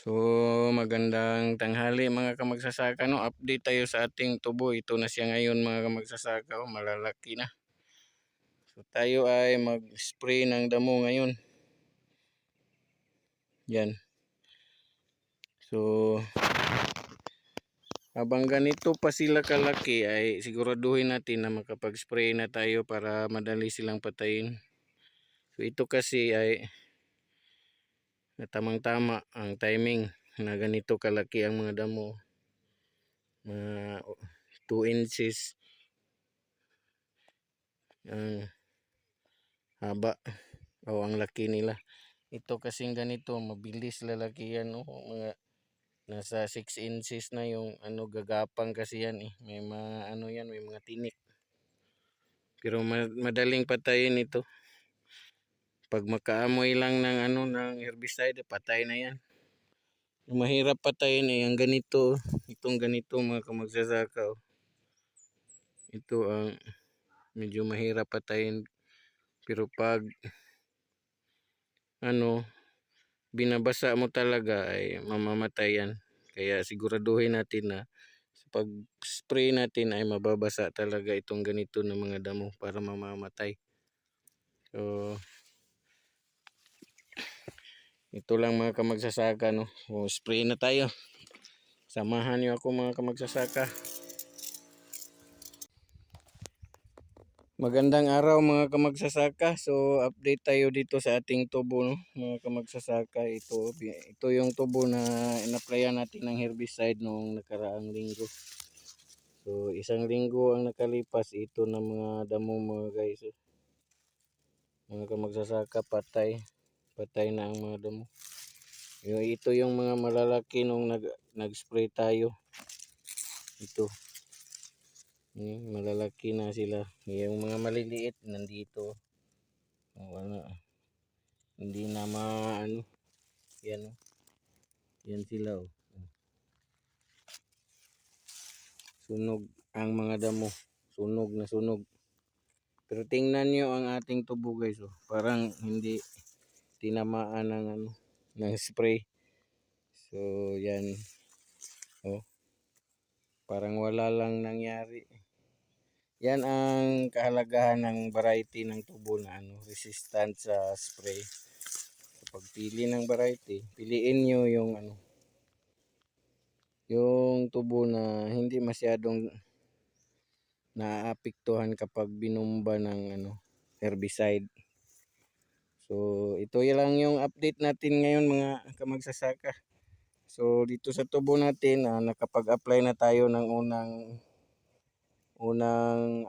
So magandang tanghali mga kamagsasaka, no? Update tayo sa ating tubo. Ito na siya ngayon mga kamagsasaka, oh, malalaki na. So tayo ay mag-spray ng damo ngayon. Yan. So habang ganito pa sila kalaki ay siguraduhin natin na makapag-spray na tayo para madali silang patayin. So ito kasi ay tamang-tama ang timing na ganito kalaki ang mga damo. 2 inches ang haba o ang laki nila. Ito kasing ganito mabilis lalaki yan, no? Mga nasa 6 inches na yung gagapang kasi yan eh. May mga yan, may mga tinik. Pero madaling patayin ito. Pag makaamoy lang ng ng herbicide, patay na yan. Yung mahirap patayin eh ang ganito, itong ganito mga kamagsasaka. Oh. Ito ang medyo mahirap patayin. Pero pag binabasa mo talaga ay mamamatay yan. Kaya siguraduhin natin na sa pag-spray natin ay mababasa talaga itong ganito ng mga damo para mamamatay. So ito lang mga kamagsasaka, no? O, spray na tayo. Samahan niyo ako mga kamagsasaka. Magandang araw mga kamagsasaka. So update tayo dito sa ating tubo, no? Mga kamagsasaka, ito yung tubo na inaplayan natin ng herbicide noong nakaraang linggo. So isang linggo ang nakalipas, ito na mga damo mga guys. Mga kamagsasaka, patay na ang mga damo. Ito yung mga malalaki nung nag-spray tayo. Ito. Malalaki na sila. Yung mga maliliit nandito. Hindi na yan. Yan sila. Oh. Sunog ang mga damo. Sunog na sunog. Pero tingnan nyo ang ating tubo guys. Oh. Parang hindi tinamaan ng spray. So yan. Oh. Parang wala lang nangyari. Yan ang kahalagahan ng variety ng tubo na resistant sa spray. So, pagpili ng variety, piliin nyo yung tubo na hindi masyadong naaapektuhan kapag binomba ng herbicide. So ito lang yung update natin ngayon mga kamagsasaka. So dito sa tubo natin nakapag-apply na tayo ng unang